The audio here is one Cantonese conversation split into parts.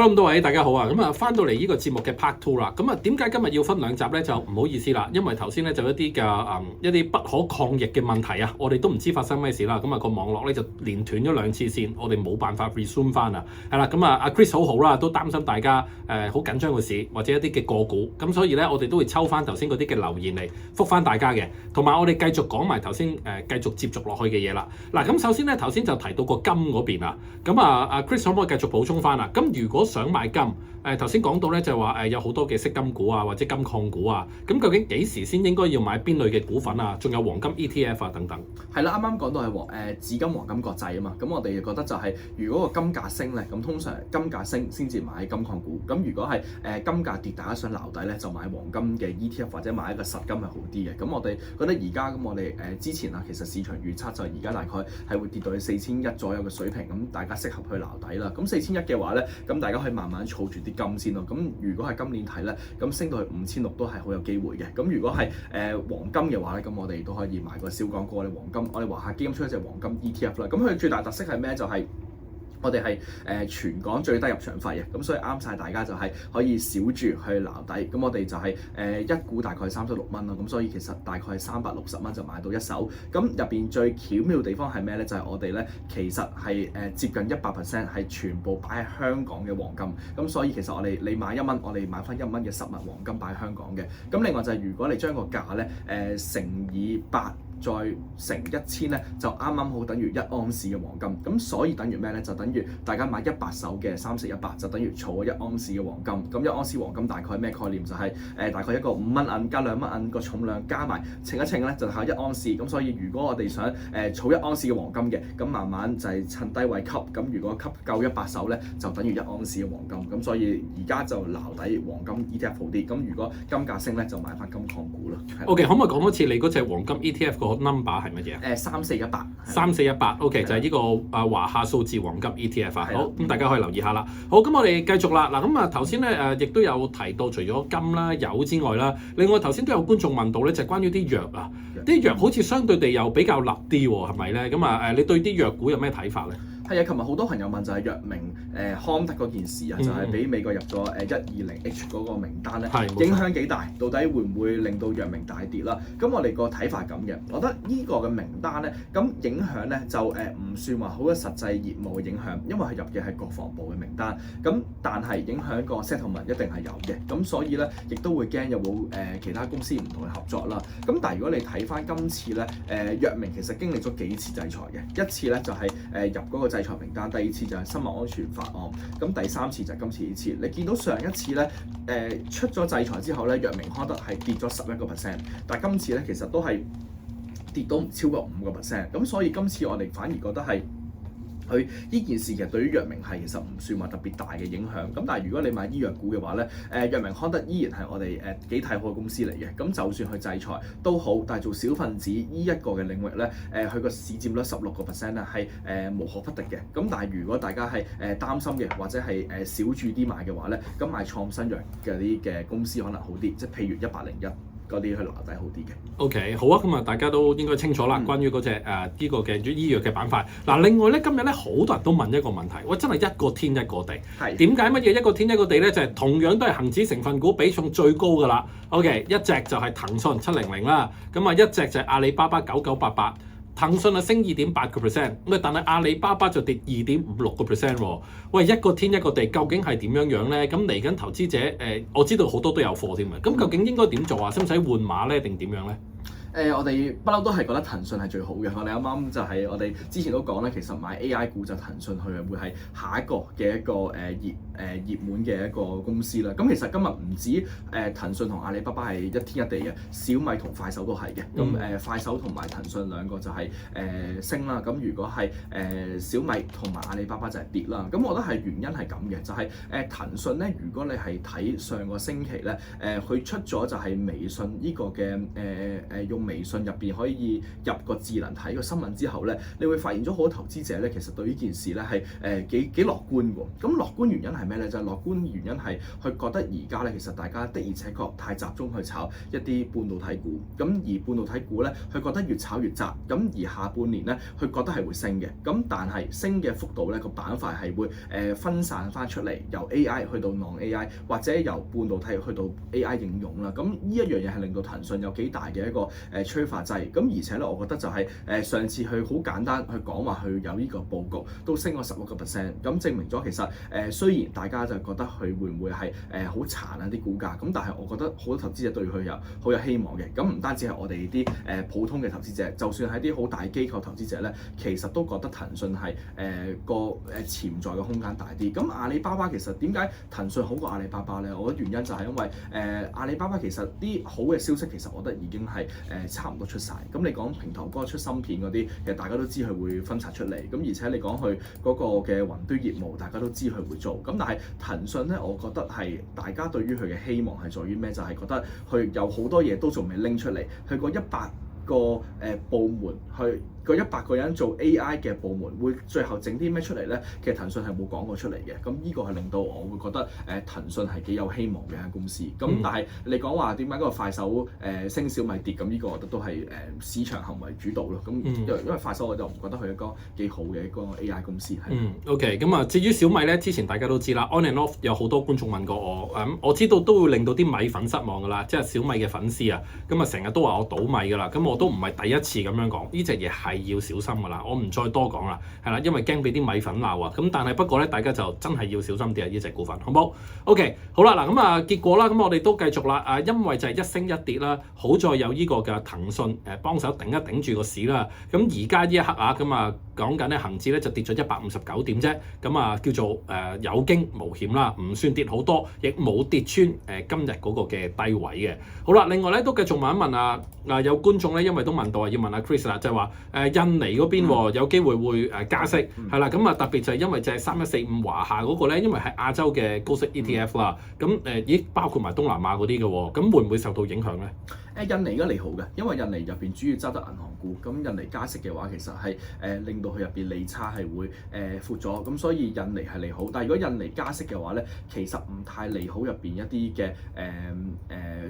Hello，咁多位大家好啊！咁啊，翻到嚟呢個節目嘅 Part Two 啦。咁啊，點解今日要分兩集咧？就唔好意思啦，因為頭先咧就一啲嘅一啲不可抗逆嘅問題啊，我哋都唔知發生咩事啦。咁啊，個網絡咧就連斷咗2次線，我哋冇辦法 resume 翻啊。係啦，咁啊，阿 Chris 好啦，都擔心大家好緊張嘅事或者一啲嘅個股，咁所以咧我哋都會抽翻頭先嗰啲嘅留言嚟覆翻大家嘅，同埋我哋繼續講埋頭先繼續接續落去嘅嘢啦。嗱，咁首先咧頭先就提到個金嗰邊啊，咁阿 Chris 可唔可以繼續補充翻啊？咁如果想買金，頭先講到咧就話有好多嘅息金股啊，或者金礦股啊，咁究竟幾時先應該要買邊類嘅股份啊？仲有黃金 ETF 啊等等。係啦，啱啱講到係紫金黃金國際啊嘛，咁我哋覺得就係如果個金價升咧，咁通常金價升先至買金礦股，咁如果係金價跌，大家想撈底咧，就買黃金嘅 ETF 或者買一個實金係好啲嘅。咁我哋覺得而家咁我哋之前啊，其實市場預測就係而家大概係會跌到去4100左右嘅水平，咁大家適合去撈底啦。咁4100嘅話咧，咁大家可以慢慢儲住啲金先咯。咁如果係今年睇咧，咁升到去5600都係好有機會嘅。咁如果係黃金嘅話咧，咁我哋都可以買個小港股，我哋黃金，我哋華夏基金出一隻黃金 ETF 啦。咁佢最大特色係咩？就係我哋係全港最低入場費嘅，咁所以啱晒大家就係可以少注去撈底。咁我哋就係一股大概36蚊咯，咁所以其實大概係360蚊就買到一手。咁入邊最巧妙嘅地方係咩咧？就係我哋咧其實係接近100% 係全部擺喺香港嘅黃金。咁所以其實你買1蚊，我哋買翻1蚊嘅實物黃金擺喺香港嘅。咁另外就係如果你將個價咧乘以8。再乘1000咧，就啱啱好等於1盎司嘅黃金。咁所以等於咩咧？就等於大家買100手嘅3418，就等於儲咗1盎司嘅黃金。咁1盎司黃金大概咩概念？就係大概一個5蚊銀加2蚊銀個重量加埋稱一稱咧，就係1盎司。咁所以如果我哋想儲1盎司嘅黃金嘅，咁慢慢就係趁低位吸。咁如果吸夠100手咧，就等於1盎司嘅黃金。咁所以而家就撈底黃金 ETF 好啲。咁如果金價升咧，就買翻金礦股啦。OK， 可唔可以講多次你嗰隻黃金 ETF 個 number 係乜嘢啊？3418 OK， 就係呢個華夏數字黃金 ETF 啊。好，咁大家可以留意下啦。好，咁我哋繼續啦。嗱，咁啊頭先咧亦都有提到，除咗金啦、油之外啦，另外頭先都有觀眾問到咧，就係關於啲藥啊，啲藥好似相對地又比較立啲喎，係咪咧？咁啊你對啲藥股有咩睇法咧？係啊，琴日好多朋友問就係藥明康德嗰件事啊，就係俾美國入咗120H 嗰個名單咧，影響幾大？到底會唔會令到藥明大跌啦？咁我哋個睇法咁嘅，我覺得呢個嘅名單咧，咁影響咧就唔算話好嘅實際業務嘅影響，因為佢入嘅係國防部嘅名單，咁但係影響個 settlement 一定係有嘅，咁所以咧亦都會驚有冇其他公司唔同嘅合作啦。咁但係如果你睇翻今次咧，藥明其實經歷咗幾次制裁嘅，一次咧就係入嗰個制裁名單，第二次就係生物安全法案，咁第三次就係今次呢次。你見到上一次咧，出咗制裁之後咧，藥明康德係跌咗11%，但係今次咧其實都係跌到唔超過5%，咁所以今次我哋反而覺得係佢呢件事其實對於藥明係其實唔算話特別大嘅影響。咁但係如果你買醫藥股嘅話咧，藥明康德依然係我哋幾睇好嘅公司嚟嘅。咁就算佢制裁都好，但係做小分子呢一個嘅領域咧，佢個市佔率16%咧係無可不敵嘅。咁但係如果大家係擔心嘅，或者係少注啲買嘅話咧，咁買創新藥嘅啲嘅公司可能好啲，即係譬如101嗰啲去留底好啲嘅。OK， 好啊，咁啊大家都應該清楚啦，關於嗰隻呢個嘅醫藥嘅板塊。嗱，另外咧今日咧好多人都問一個問題，喂，真係一個天一個地。係點解乜嘢一個天一個地咧？就係同樣都係恒指成分股比重最高㗎啦。OK， 一隻就係騰訊700啦，咁啊一隻就係阿里巴巴9988。騰訊啊升2.8%，咁但係阿里巴巴就跌2.56%喎。喂，一個天一個地，究竟係點樣咧？咁嚟緊投資者我知道好多都有貨添嘅，咁究竟應該點做啊？使唔使換馬咧，定點樣咧？我哋不嬲都係覺得騰訊係最好嘅。我哋啱啱就係我哋之前都講咧，其實買 AI 股就騰訊佢會係下一個嘅一個熱門嘅一個公司啦。咁其實今日唔止騰訊同阿里巴巴係一天一地嘅，小米同快手都係嘅。咁快手同埋騰訊兩個就係升啦。咁如果係小米同埋阿里巴巴就係跌啦。咁我覺得係原因係咁嘅，就係騰訊咧，如果你係睇上個星期咧，佢出咗就係微信呢個嘅用微信入邊可以入個智能睇個新聞之後咧，你會發現咗好多投資者咧，其實對呢件事咧係幾樂觀喎。咁樂觀原因係咩咧？就係樂觀原因係佢覺得而家咧，其實大家的而且確太集中去炒一啲半導體股，咁而半導體股咧，佢覺得越炒越窄，咁而下半年咧，佢覺得係會升嘅，咁但係升嘅幅度咧，個板塊係會分散翻出嚟，由 AI 去到 non-AI， 或者由半導體去到 AI 應用啦。咁呢一樣嘢係令到騰訊有幾大嘅一個催化劑。咁而且咧，我覺得就係上次佢好簡單去講話佢有呢個佈局，都升咗16%，咁證明咗其實雖然大家就覺得佢會唔會係好殘啊啲股價，咁但係我覺得好多投資者對佢好有希望嘅。咁唔單止係我哋啲普通嘅投資者，就算係啲好大機構投資者咧，其實都覺得騰訊係個潛在嘅空間大啲。咁阿里巴巴其實點解騰訊好過阿里巴巴咧？我覺得原因就係因為阿里巴巴其實啲好嘅消息其實我覺得已經係差唔多出晒。咁你講平頭哥出芯片嗰啲，其實大家都知佢會分拆出嚟。咁而且你講佢嗰個嘅雲端業務，大家都知佢會做。咁但係騰訊咧，我覺得係大家對於佢嘅希望係在於咩？就係覺得佢有好多嘢都仲未拎出嚟，佢個100個部門去。個100個人做 AI 嘅部門會最後整啲咩出嚟咧？其實騰訊係冇講過出嚟嘅，咁呢個係令到我會覺得騰訊係幾有希望嘅一間公司。咁但係你講話點解嗰個快手升小米跌？咁呢個我覺得都係市場行為主導咯。咁因為快手我就唔覺得佢係一個幾好嘅一個 AI 公司。OK， 咁啊，至於小米咧，之前大家都知啦 ，on and off 有好多觀眾問過我，我知道都會令到啲米粉失望噶啦，即係小米嘅粉絲啊，咁啊成日都話我倒米噶啦，咁我都唔係第一次咁樣講，呢隻嘢係要小心噶啦，我唔再多講啦，係啦，因為驚俾啲米粉鬧啊。咁但係不過咧，大家就真係要小心啲啊！呢隻股份好冇 ？OK， 好啦，嗱咁啊，結果啦，咁我哋都繼續啦。因為就係一升一跌啦，好在有呢個嘅騰訊幫手頂一頂住個市啦。咁而家呢一刻啊，咁啊講緊咧恆指咧就跌咗159點啫。咁啊叫做有驚無險啦，唔算跌好多，亦冇跌穿今日嗰個嘅低位嘅。好啦，另外咧都繼續問一問有觀眾咧，因為都問到要問阿 Chris 啦，就係話印尼嗰邊有機會加息，係啦，咁啊特別就係因為就係3145華夏嗰個咧，因為係亞洲嘅高息 ETF 啦，咁包括埋東南亞嗰啲嘅喎，咁會唔會受到影響咧？印尼而家利好嘅，因為印尼入邊主要揸得銀行股，咁印尼加息嘅話，其實係令到佢入邊利差係會闊咗，咁所以印尼係利好。但係如果印尼加息嘅話咧，其實唔太利好入邊一啲嘅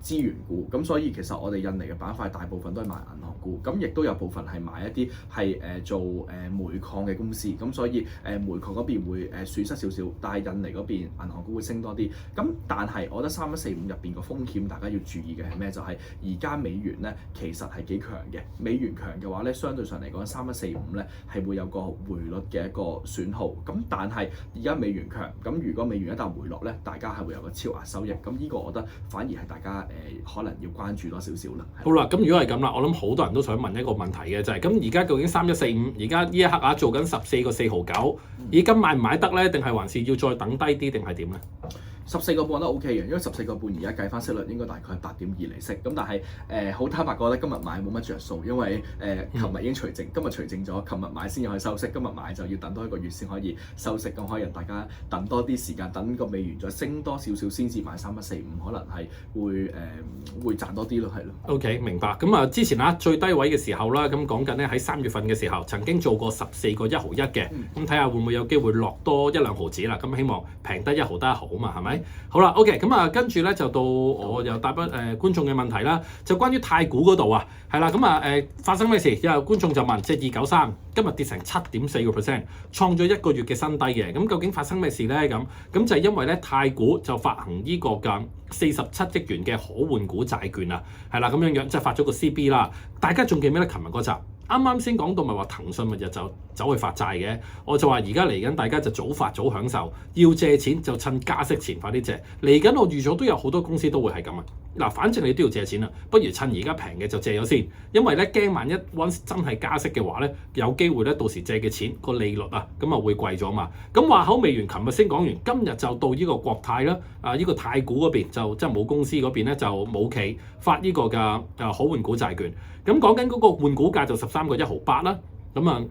資源股，咁所以其實我哋印尼嘅板塊大部分都係買銀行股，咁亦都有部分係買一啲係做煤礦嘅公司，咁所以煤礦嗰邊會損失少少，但係印尼嗰邊銀行股會升多啲。咁但係我覺得3145入邊個風險大家要注意嘅係咩？就係而家美元咧其實係幾強嘅，美元強嘅話咧，相對上嚟講3145咧係會有個匯率嘅一個損耗。咁但係而家美元強，咁如果美元一旦回落咧，大家係會有個超額收益。咁呢個我覺得反而係大家可能要關注多少少啦。好啦，咁如果係咁啦，我諗好多人都想問一個問題嘅就係，咁而家究竟3145而家呢一刻做緊14個4毫9，而家買唔買得咧？定係還是要再等低啲定係點咧？14個半都 OK 嘅，因為14個半而家計翻息率應該大概係8.2厘息，咁但係好坦白覺得今日買冇乜着數，因為琴日已經除淨，今日除淨咗，琴日買先可以收息，今日買就要等多1個月先可以收息，咁可以讓大家等多啲時間，等個美元再升多少少先至買3145，可能係會賺多啲咯，係咯。OK， 明白。咁啊，之前最低位嘅時候啦，咁講緊咧喺3月份嘅時候曾經做過14個1毫1嘅，咁睇下會唔會有機會落多1、2毫子啦。咁希望平得1毫得1毫啊嘛，係咪？好啦 ，OK， 咁啊，跟住咧就到我又答觀眾嘅問題啦，就關於太古嗰度啊，係啦，咁發生咩事？有觀眾就問，即係293今日跌成7.4%，創咗1個月嘅新低嘅，咁究竟發生咩事咧？咁就係因為咧太古就發行呢個嘅47億元嘅可換股債券啊，係啦，咁樣即係發咗個 CB 啦，大家仲記唔記得琴日嗰集？啱啱先講到咪話騰訊咪就走去發債嘅，我就話而家嚟緊大家就早發早享受，要借錢就趁加息前快啲借。嚟緊我預咗都有好多公司都會係咁啊。嗱，反正你都要借錢啦，不如趁而家平嘅就借咗先，因為咧驚萬一 once 真係加息嘅話咧，有機會咧到時借嘅錢個利率啊咁啊會貴咗嘛。咁話口未完，琴日先講完，今日就到呢個國泰啦，呢個太古嗰邊就即係冇公司嗰邊咧就冇企發呢個嘅可換股債券。咁講緊嗰個換股價就13個1毫8啦。咁啊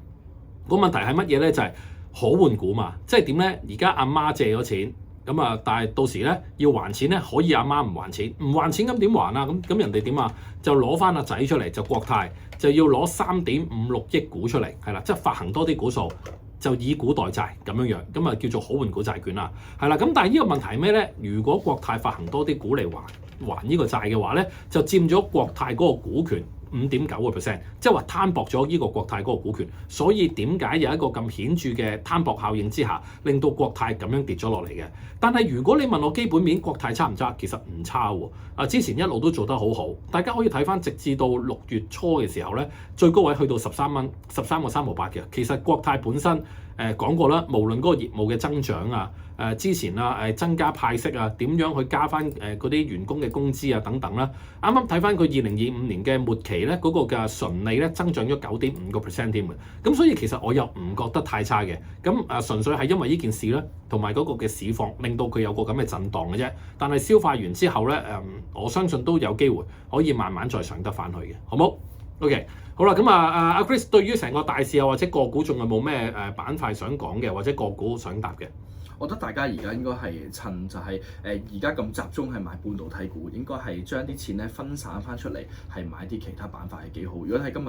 個問題係乜嘢咧？就係可換股嘛，即係點咧？而家阿媽借咗錢。咁啊，但係到時咧要還錢咧，可以阿媽唔還錢，唔還錢咁點還啊？咁人哋點啊？就攞翻阿仔出嚟，就國泰就要攞3.56億股出嚟，係啦，即係發行多啲股數，就以股代債咁樣樣，咁啊叫做可換股債券啦，係啦。咁但係呢個問題係咩咧？如果國泰發行多啲股嚟還呢個債嘅話咧，就佔咗國泰嗰個股權5.9%，即係話攤薄咗呢個國泰嗰個股權，所以點解有一個咁顯著嘅攤薄效應之下，令到國泰咁樣跌咗落嚟嘅？但係如果你問我基本面，國泰差唔差？其實唔差喎。之前一路都做得好好，大家可以睇翻，直至到6月初嘅時候咧，最高位去到13蚊，13個3毫8嘅。其實國泰本身講過啦，無論嗰個業務嘅增長啊，之前啊增加派息啊，點樣去加翻嗰啲員工嘅工資啊等等啦。啱啱睇翻佢2025年嘅末期咧，嗰個嘅純利咧增長咗9.5%添嘅。咁所以其實我又唔覺得太差嘅。咁純粹係因為呢件事咧，同埋嗰個嘅市況令到佢有個咁嘅震盪嘅啫。但係消化完之後咧，我相信都有機會可以慢慢再上得翻去嘅，好冇 ？OK， 好啦，咁阿 Chris 對於成個大市啊或者個股仲有冇咩板塊想講嘅，或者個股想答嘅？我覺得大家而家應該係趁就係而家咁集中係買半導體股，應該係將啲錢咧分散翻出嚟，係買啲其他板塊係幾好。如果睇今日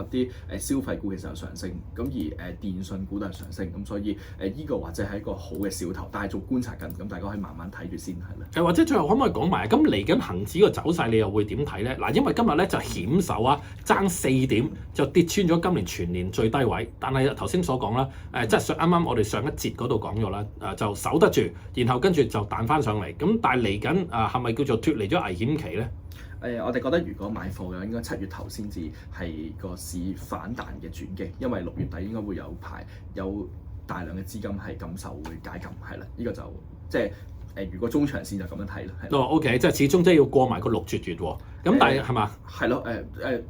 啲消費股其實有上升，咁而電信股都係上升，咁所以呢個或者係一個好嘅兆頭，但係做觀察緊，咁大家可以慢慢睇住先係啦。或者最後可唔可以講埋咁嚟緊恆指個走勢，你又會點睇咧？嗱，因為今日咧就險守啊，爭4點就跌穿咗今年全年最低位，但係頭先所講啦，即係啱啱我哋上一節嗰度講咗啦，就守得住，然後跟住就彈翻上嚟。咁但係嚟緊係咪叫做脫離咗危險期咧？我哋覺得如果買貨嘅話，應該7月頭先至係個市反彈嘅轉機，因為6月底應該會有大量嘅資金係感受會解禁，係啦，呢個就即係如果中長線就咁樣睇咯。OK， 即係始終即係要過埋個6絕月喎。咁但係係嘛？係咯，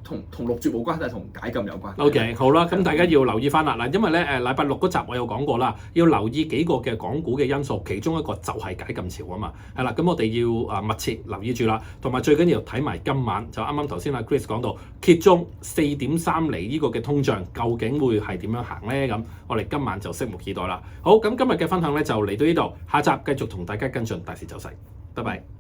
同6絕冇關，但係同解禁有關。OK， 好啦，咁大家要留意翻啦嗱，因為咧禮拜6嗰集我有講過啦，要留意幾個嘅港股嘅因素，其中一個就係解禁潮啊嘛，係啦，咁我哋要密切留意住啦，同埋最緊要睇埋今晚就啱啱頭先阿 Chris 講到揭盅4.3厘呢個嘅通脹究竟會係點樣行咧？咁我哋今晚就拭目以待啦。好，咁今日嘅分享咧就嚟到呢度，下集繼續同大家跟進大市走勢，拜拜。